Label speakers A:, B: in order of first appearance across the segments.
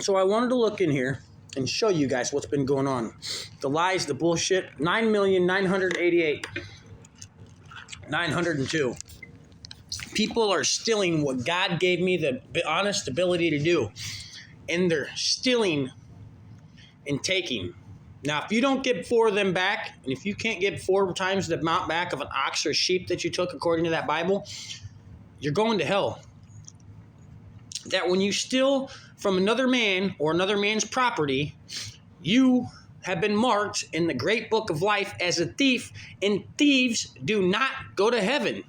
A: So I wanted to look in here and show you guys what's been going on. The lies, the bullshit. 9,988,902. People are stealing what God gave me the honest ability to do. And they're stealing and taking. Now, if you don't get 4 of them back, and if you can't get 4 times the amount back of an ox or sheep that you took according to that Bible, you're going to hell. That when you steal from another man or another man's property, you have been marked in the great book of life as a thief, and thieves do not go to heaven.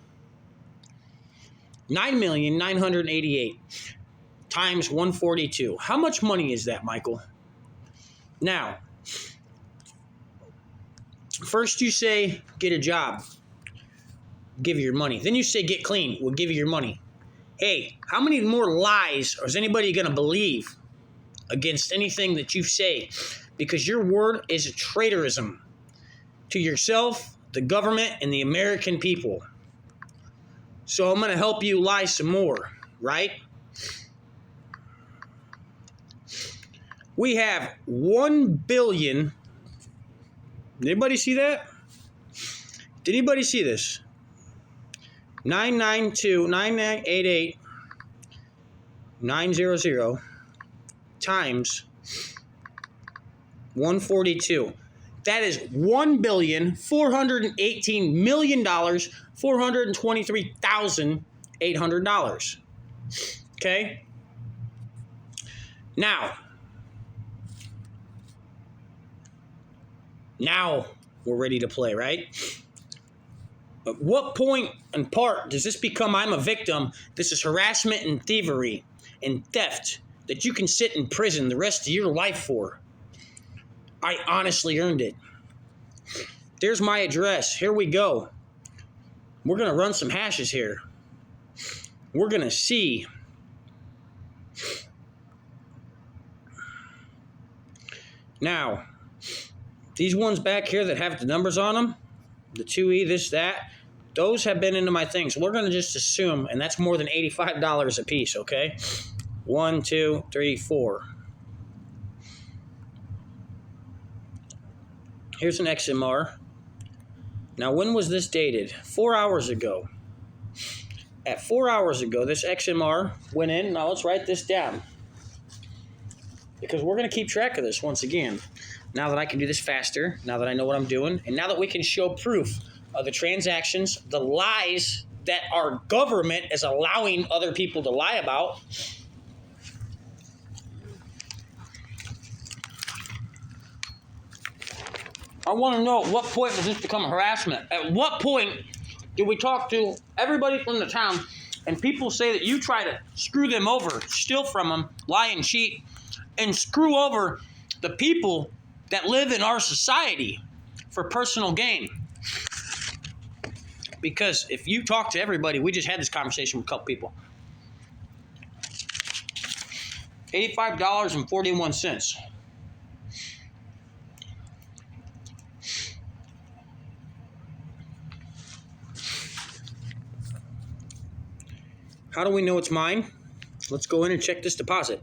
A: 9,988 times 142. How much money is that, Michael? Now, first you say, get a job. Give you your money. Then you say, get clean. We'll give you your money. Hey, how many more lies is anybody going to believe against anything that you say? Because your word is a traitorism to yourself, the government, and the American people. So I'm going to help you lie some more, right? We have 1 billion. Anybody see that? Did anybody see this? 992,9988,900 times 142. That is $1,418,423,800. Okay? Now we're ready to play, right? At what point and part does this become I'm a victim? This is harassment and thievery and theft that you can sit in prison the rest of your life for. I honestly earned it. There's my address. Here we go. We're going to run some hashes here. We're going to see. Now, these ones back here that have the numbers on them, the 2E, this, that, those have been into my things. We're going to just assume, and that's more than $85 a piece, okay? 1, 2, 3, 4. Here's an XMR. Now, when was this dated? 4 hours ago. At 4 hours ago, this XMR went in. Now, let's write this down, because we're going to keep track of this once again. Now that I can do this faster, now that I know what I'm doing, and now that we can show proof of the transactions, the lies that our government is allowing other people to lie about. I want to know, at what point does this become harassment? At what point do we talk to everybody from the town and people say that you try to screw them over, steal from them, lie and cheat, and screw over the people that live in our society for personal gain? Because if you talk to everybody, we just had this conversation with a couple people. $85.41. How do we know it's mine? Let's go in and check this deposit.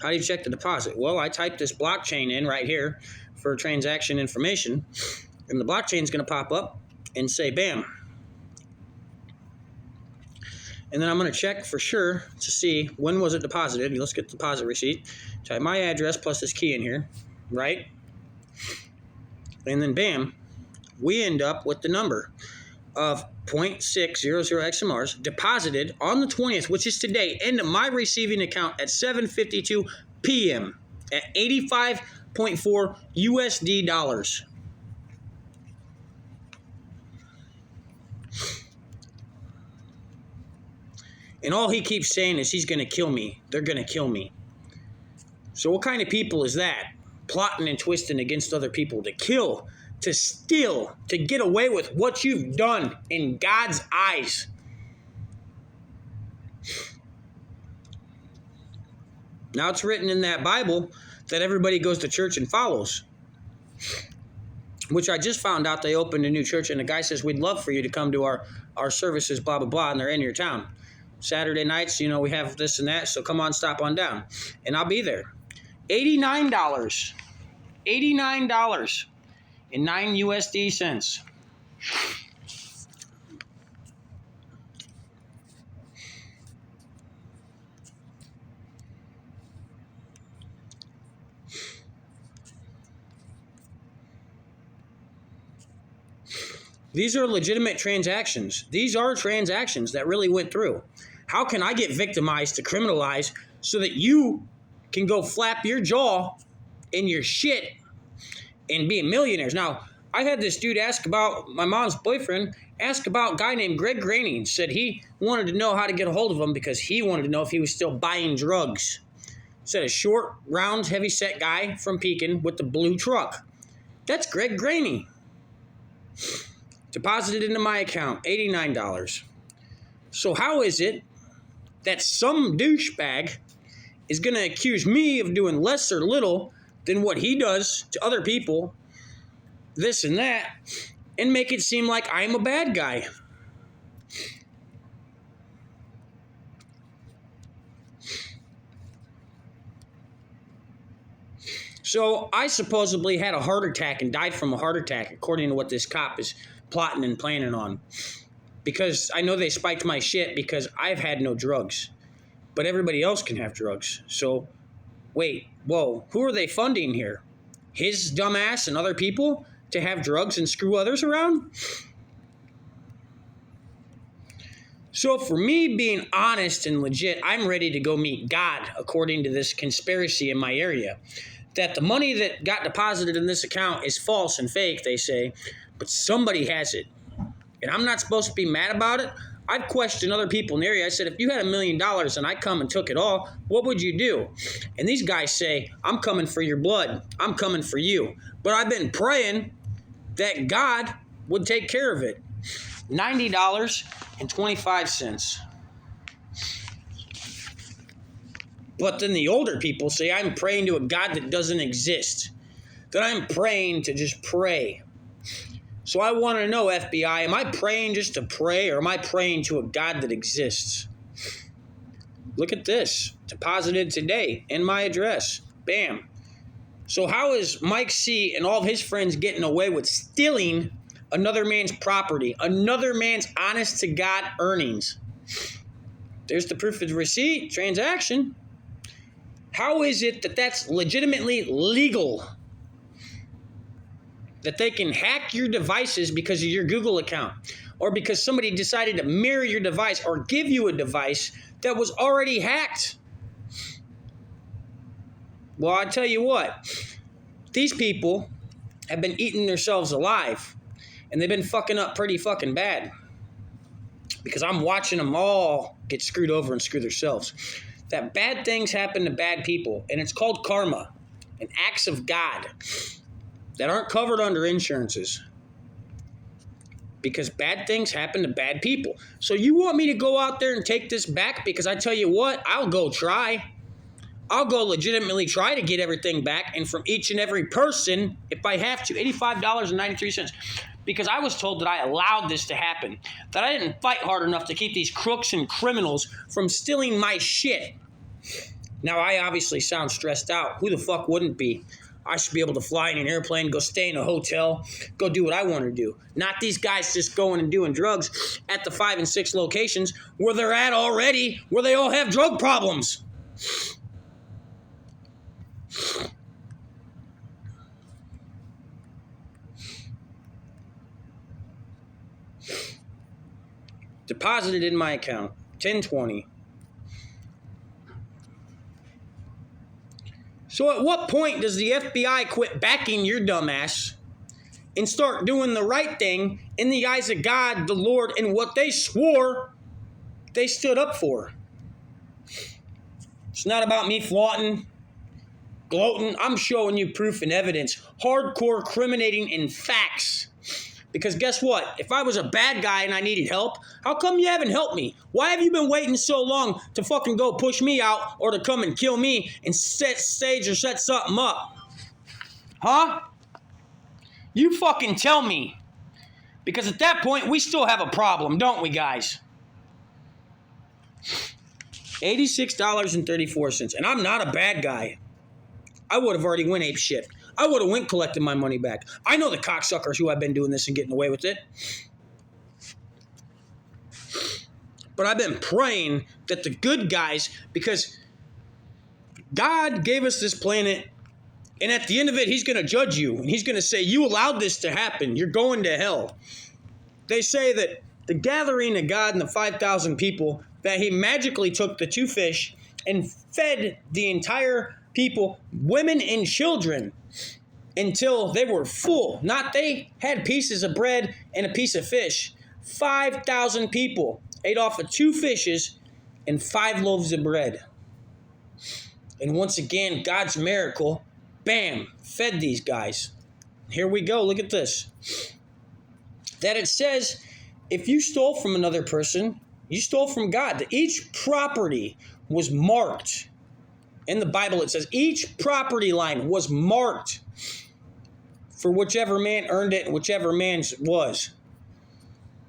A: How do you check the deposit? Well, I type this blockchain in right here for transaction information, and the blockchain is going to pop up and say, bam. And then I'm going to check for sure to see when was it deposited. Let's get the deposit receipt. Type my address plus this key in here, right? And then bam, we end up with the number of 0.600 XMRs deposited on the 20th, which is today, into my receiving account at 7:52 p.m. at 85.4 USD dollars. And all he keeps saying is he's going to kill me. They're going to kill me. So what kind of people is that? Plotting and twisting against other people to kill, to steal, to get away with what you've done in God's eyes. Now it's written in that Bible that everybody goes to church and follows, which I just found out they opened a new church, and the guy says, we'd love for you to come to our services, blah, blah, blah, and they're in your town. Saturday nights, we have this and that, so come on, stop on down. And I'll be there. $89. $89 and 9 USD cents. These are legitimate transactions. These are transactions that really went through. How can I get victimized to criminalize so that you can go flap your jaw in your shit and be millionaires? Now, I had this dude ask about my mom's boyfriend, ask about a guy named Greg Graney, said he wanted to know how to get a hold of him because he wanted to know if he was still buying drugs. Said a short, round, heavy-set guy from Pekin with the blue truck. That's Greg Graney. Deposited into my account, $89. So how is it that some douchebag is going to accuse me of doing less or little than what he does to other people, this and that, and make it seem like I'm a bad guy? So I supposedly had a heart attack and died from a heart attack, according to what this cop is plotting and planning on. Because I know they spiked my shit because I've had no drugs. But everybody else can have drugs. So, wait, whoa, who are they funding here? His dumbass and other people to have drugs and screw others around? So for me being honest and legit, I'm ready to go meet God, according to this conspiracy in my area. That the money that got deposited in this account is false and fake, they say, but somebody has it. And I'm not supposed to be mad about it. I've questioned other people in the area. I said, if you had $1 million and I come and took it all, what would you do? And these guys say, I'm coming for your blood. I'm coming for you. But I've been praying that God would take care of it. $90.25. But then the older people say, I'm praying to a God that doesn't exist. That I'm praying to just pray. So I want to know, FBI, am I praying just to pray, or am I praying to a God that exists? Look at this. Deposited today in my address. Bam. So how is Mike C. and all of his friends getting away with stealing another man's property, another man's honest-to-God earnings? There's the proof of the receipt, transaction. How is it that that's legitimately legal? That they can hack your devices because of your Google account, or because somebody decided to mirror your device or give you a device that was already hacked? Well, I tell you what, these people have been eating themselves alive, and they've been fucking up pretty fucking bad, because I'm watching them all get screwed over and screw themselves. That bad things happen to bad people, and it's called karma and acts of God that aren't covered under insurances, because bad things happen to bad people. So you want me to go out there and take this back? Because I tell you what, I'll go try. I'll go legitimately try to get everything back, and from each and every person, if I have to, $85.93. Because I was told that I allowed this to happen, that I didn't fight hard enough to keep these crooks and criminals from stealing my shit. Now, I obviously sound stressed out. Who the fuck wouldn't be? I should be able to fly in an airplane, go stay in a hotel, go do what I want to do. Not these guys just going and doing drugs at the 5 and 6 locations where they're at already, where they all have drug problems. Deposited in my account, 1020. So at what point does the FBI quit backing your dumbass and start doing the right thing in the eyes of God, the Lord, and what they swore they stood up for? It's not about me flaunting, gloating. I'm showing you proof and evidence, hardcore criminating and facts. Because guess what? If I was a bad guy and I needed help, how come you haven't helped me? Why have you been waiting so long to fucking go push me out or to come and kill me and set stage or set something up? Huh? You fucking tell me. Because at that point, we still have a problem, don't we, guys? $86.34. And I'm not a bad guy. I would have already went ape shit. I would have went collecting my money back. I know the cocksuckers who have been doing this and getting away with it. But I've been praying that the good guys, because God gave us this planet, and at the end of it, he's going to judge you. And he's going to say, you allowed this to happen. You're going to hell. They say that the gathering of God and the 5,000 people, that he magically took the 2 fish and fed the entire people, women and children, until they were full. Not they had pieces of bread and a piece of fish. 5,000 people ate off of 2 fishes and 5 loaves of bread. And once again, God's miracle, bam, fed these guys. Here we go. Look at this. That it says, if you stole from another person, you stole from God. That each property was marked. In the Bible, it says each property line was marked for whichever man earned it and whichever man's was.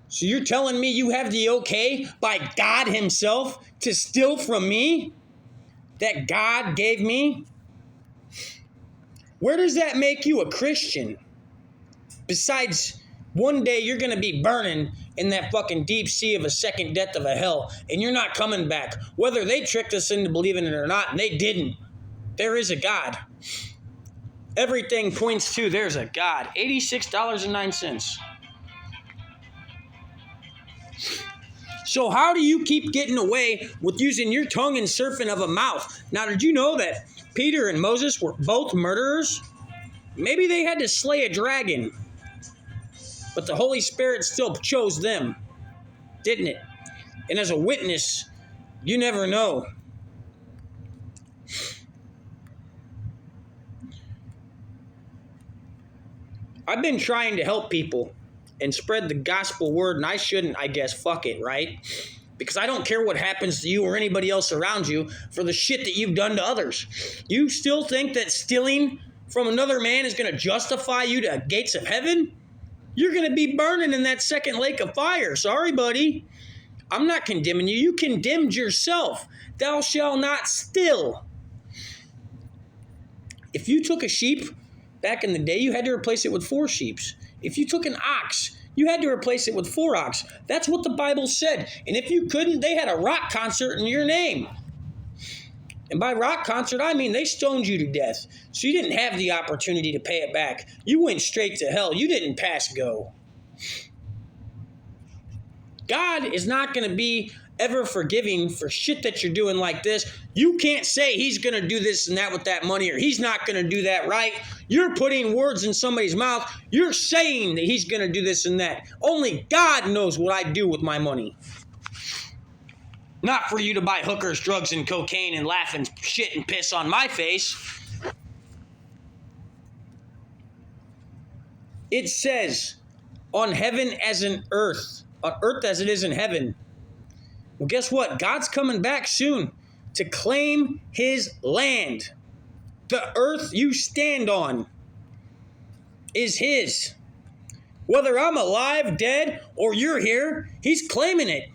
A: So you're telling me you have the okay by God himself to steal from me? That God gave me? Where does that make you a Christian? Besides, one day you're going to be burning in that fucking deep sea of a second death of a hell, and you're not coming back. Whether they tricked us into believing it or not, and they didn't. There is a God. Everything points to there's a God. $86.09. So how do you keep getting away with using your tongue and surfing of a mouth? Now, did you know that Peter and Moses were both murderers? Maybe they had to slay a dragon, but the Holy Spirit still chose them, didn't it? And as a witness, you never know. I've been trying to help people and spread the gospel word, and I shouldn't, I guess, fuck it, right? Because I don't care what happens to you or anybody else around you for the shit that you've done to others. You still think that stealing from another man is going to justify you to gates of heaven? You're going to be burning in that second lake of fire. Sorry, buddy. I'm not condemning you. You condemned yourself. Thou shalt not steal. If you took a sheep back in the day, you had to replace it with 4 sheep. If you took an ox, you had to replace it with 4 ox. That's what the Bible said. And if you couldn't, they had a rock concert in your name. And by rock concert, I mean they stoned you to death. So you didn't have the opportunity to pay it back. You went straight to hell. You didn't pass go. God is not going to be ever forgiving for shit that you're doing like this. You can't say he's going to do this and that with that money, or he's not going to do that, right? You're putting words in somebody's mouth. You're saying that he's going to do this and that. Only God knows what I do with my money. Not for you to buy hookers, drugs, and cocaine and laugh and shit and piss on my face. It says, on heaven as in earth, on earth as it is in heaven. Well, guess what? God's coming back soon to claim his land. The earth you stand on is his. Whether I'm alive, dead, or you're here, he's claiming it.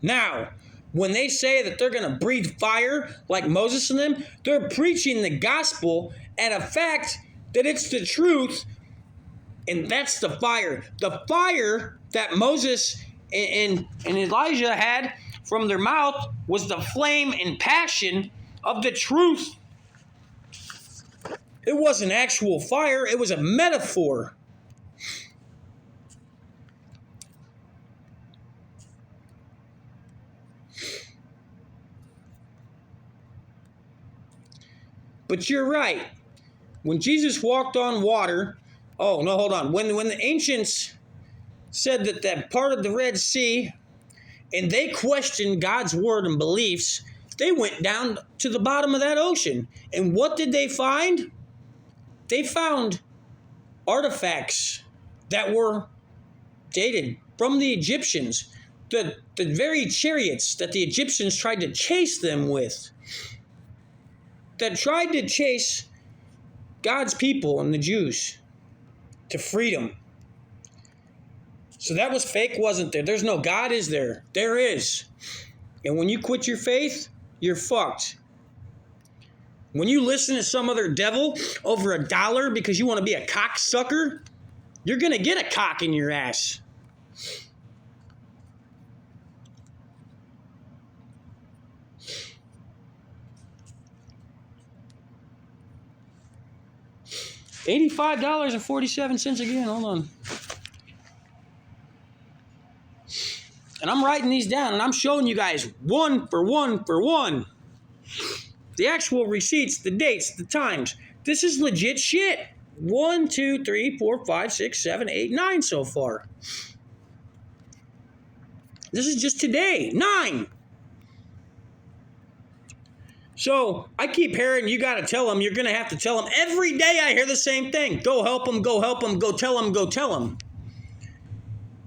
A: Now, when they say that they're going to breathe fire like Moses and them, they're preaching the gospel and a fact that it's the truth, and that's the fire. The fire that Moses and Elijah had from their mouth was the flame and passion of the truth. It wasn't actual fire, it was a metaphor. But you're right. When Jesus walked on water, oh, no, hold on. When the ancients said that part of the Red Sea, and they questioned God's word and beliefs, they went down to the bottom of that ocean. And what did they find? They found artifacts that were dated from the Egyptians. The very chariots that the Egyptians tried to chase them with, that tried to chase God's people and the Jews to freedom. So that was fake, wasn't there? There's no God, is there? There is. And when you quit your faith, you're fucked. When you listen to some other devil over $1 because you want to be a cocksucker, you're going to get a cock in your ass. $85.47 again. Hold on. And I'm writing these down, and I'm showing you guys one for one for one. The actual receipts, the dates, the times. This is legit shit. 1, 2, 3, 4, 5, 6, 7, 8, 9 so far. This is just today. 9. So I keep hearing you got to tell them. You're going to have to tell them. Every day I hear the same thing. Go help them, go help them, go tell them, go tell them.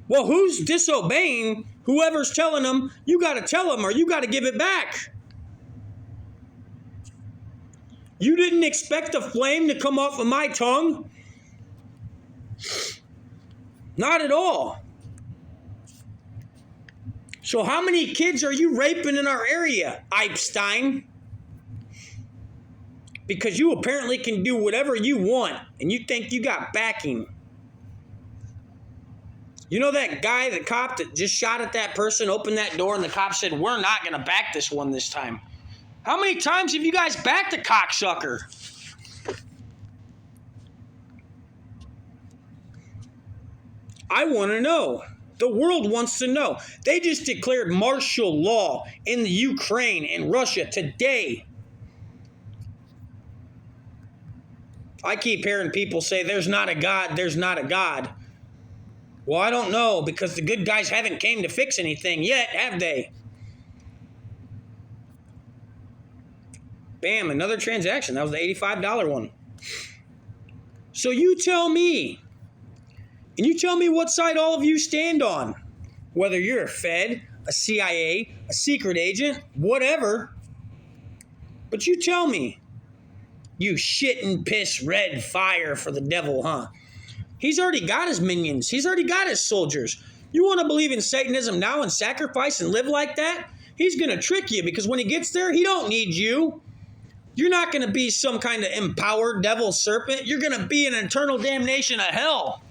A: Well, who's disobeying? Whoever's telling them, you got to tell them or you got to give it back. You didn't expect a flame to come off of my tongue? Not at all. So how many kids are you raping in our area, Epstein? Because you apparently can do whatever you want and you think you got backing. You know that guy, the cop that just shot at that person, opened that door, and the cop said, we're not going to back this one this time. How many times have you guys backed a cocksucker? I want to know. The world wants to know. They just declared martial law in the Ukraine and Russia today. I keep hearing people say, there's not a God, there's not a God. Well, I don't know, because the good guys haven't came to fix anything yet, have they? Bam, another transaction. That was the $85 one. So you tell me, and you tell me what side all of you stand on. Whether you're a Fed, a CIA, a secret agent, whatever. But you tell me. You shit and piss red fire for the devil, huh? He's already got his minions. He's already got his soldiers. You want to believe in Satanism now and sacrifice and live like that? He's going to trick you, because when he gets there, he don't need you. You're not going to be some kind of empowered devil serpent. You're going to be in eternal damnation of hell.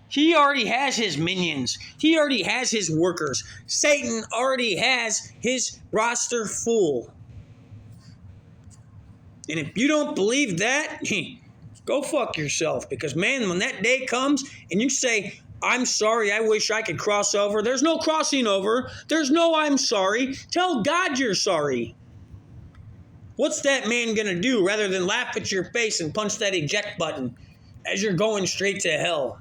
A: He already has his minions. He already has his workers. Satan already has his roster full. And if you don't believe that, go fuck yourself. Because, man, when that day comes and you say, I'm sorry, I wish I could cross over. There's no crossing over. There's no I'm sorry. Tell God you're sorry. What's that man going to do rather than laugh at your face and punch that eject button as you're going straight to hell?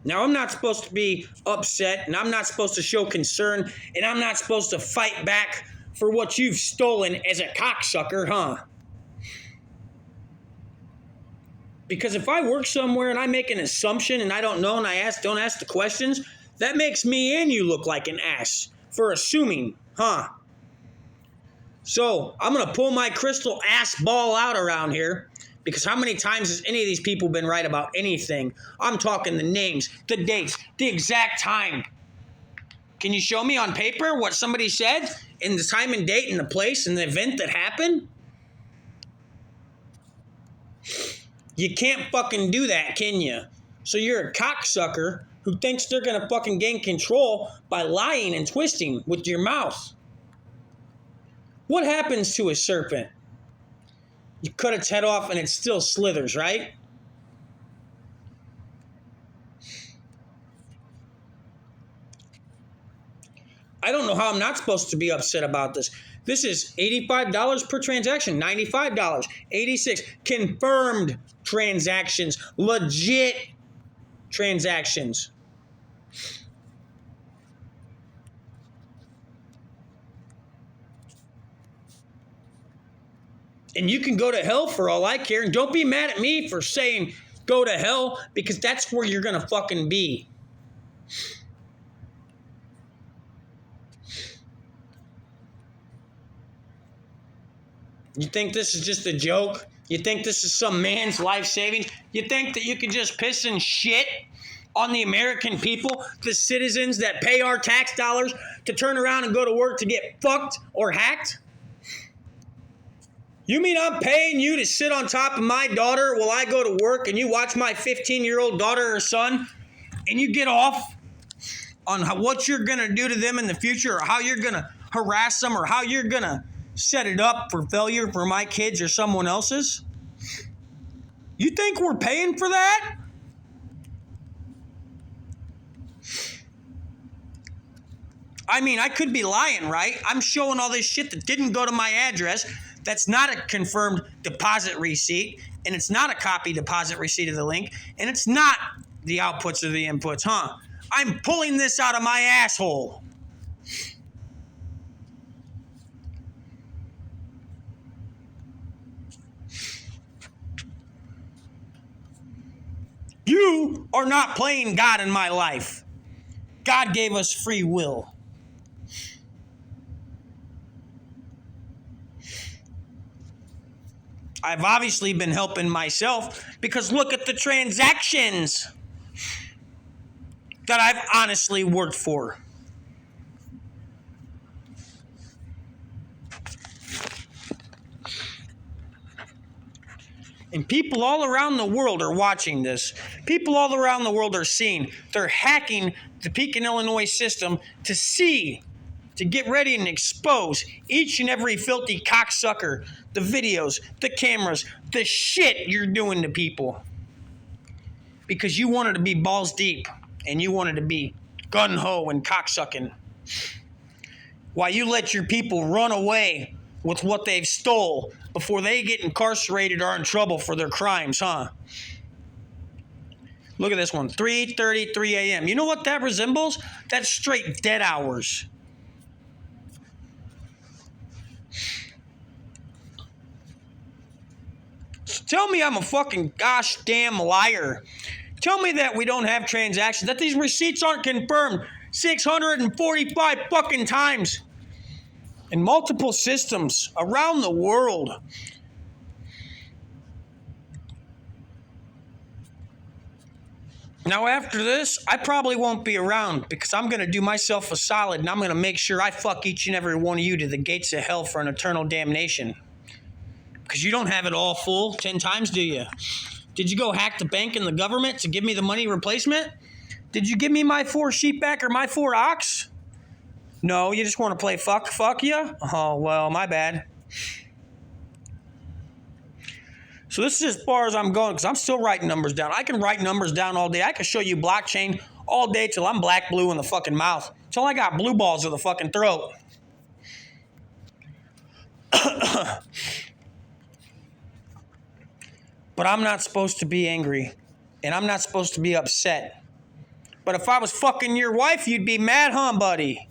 A: Now, I'm not supposed to be upset, and I'm not supposed to show concern, and I'm not supposed to fight back for what you've stolen as a cocksucker, huh? Because if I work somewhere and I make an assumption and I don't know and don't ask the questions, that makes me and you look like an ass for assuming, huh? So, I'm going to pull my crystal ass ball out around here. Because how many times has any of these people been right about anything? I'm talking the names, the dates, the exact time. Can you show me on paper what somebody said in the time and date and the place and the event that happened? You can't fucking do that, can you? So you're a cocksucker who thinks they're going to fucking gain control by lying and twisting with your mouth. What happens to a serpent? You cut its head off and it still slithers, right? I don't know how I'm not supposed to be upset about this. This is $85 per transaction, $95, $86. Confirmed transactions, legit transactions. And you can go to hell for all I care. And don't be mad at me for saying go to hell, because that's where you're going to fucking be. You think this is just a joke? You think this is some man's life savings? You think that you can just piss and shit on the American people, the citizens that pay our tax dollars to turn around and go to work to get fucked or hacked? You mean I'm paying you to sit on top of my daughter while I go to work and you watch my 15-year-old daughter or son and you get off on what you're going to do to them in the future or how you're going to harass them or how you're going to set it up for failure for my kids or someone else's? You think we're paying for that? I mean, I could be lying, right? I'm showing all this shit that didn't go to my address. That's not a confirmed deposit receipt, and it's not a copy deposit receipt of the link, and it's not the outputs or the inputs, huh? I'm pulling this out of my asshole. You are not playing God in my life. God gave us free will. I've obviously been helping myself because look at the transactions that I've honestly worked for. And people all around the world are watching this. People all around the world are seeing. They're hacking the Pekin, Illinois system to get ready and expose each and every filthy cocksucker, the videos, the cameras, the shit you're doing to people. Because you wanted to be balls deep and you wanted to be gun-ho and cocksucking. While you let your people run away with what they've stole before they get incarcerated or in trouble for their crimes, huh? Look at this one, 3:33 a.m. You know what that resembles? That's straight dead hours. So tell me I'm a fucking gosh damn liar. Tell me that we don't have transactions, that these receipts aren't confirmed 645 fucking times in multiple systems around the world. Now, after this, I probably won't be around because I'm going to do myself a solid and I'm going to make sure I fuck each and every one of you to the gates of hell for an eternal damnation. Because you don't have it all full 10 times, do you? Did you go hack the bank and the government to give me the money replacement? Did you give me my 4 sheep back or my 4 ox? No, you just want to play fuck you? Oh, well, my bad. So this is as far as I'm going because I'm still writing numbers down. I can write numbers down all day. I can show you blockchain all day till I'm black blue in the fucking mouth. Till I got blue balls in the fucking throat. But I'm not supposed to be angry. And I'm not supposed to be upset. But if I was fucking your wife, you'd be mad, huh, buddy?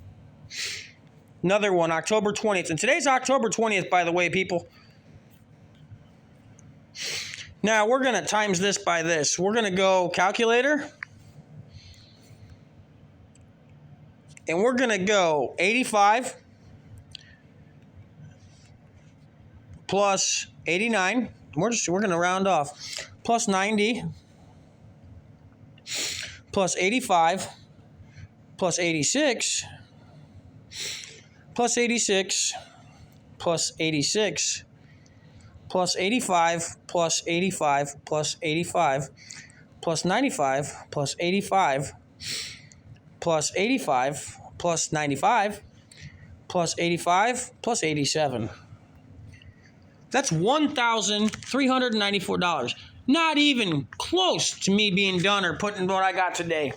A: Another one, October 20th. And today's October 20th, by the way, people. Now, we're going to times this by this. We're going to go calculator. And we're going to go 85 plus 89. We're going to round off. Plus 90. Plus 85. Plus 86. Plus 86. Plus 86. Plus 85. Plus 85. Plus 85. Plus 95. Plus 85. Plus 85. Plus 95. Plus 85. Plus 87. That's $1,394. Not even close to me being done or putting what I got today.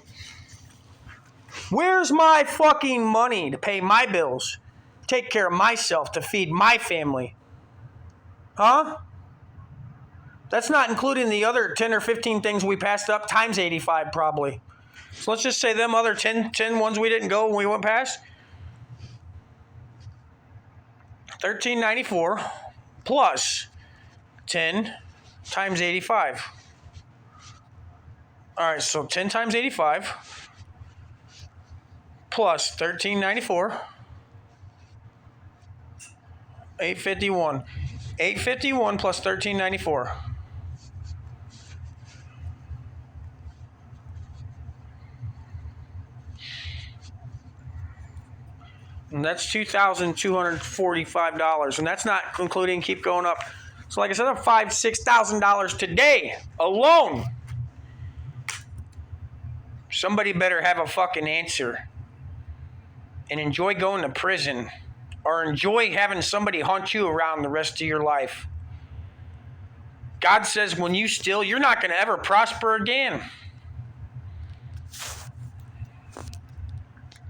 A: Where's my fucking money to pay my bills, take care of myself, to feed my family? Huh? That's not including the other 10 or 15 things we passed up times 85 probably. So let's just say them other 10 ones we didn't go when we went past. $1,394 plus 10 times 85. All right, so 10 times 85 plus 1394, 851. $851 plus $13.94. And that's $2,245. And that's not including keep going up. So like I said, $5,000-$6,000 today alone. Somebody better have a fucking answer. And enjoy going to prison. Or enjoy having somebody hunt you around the rest of your life. God says when you steal, you're not going to ever prosper again.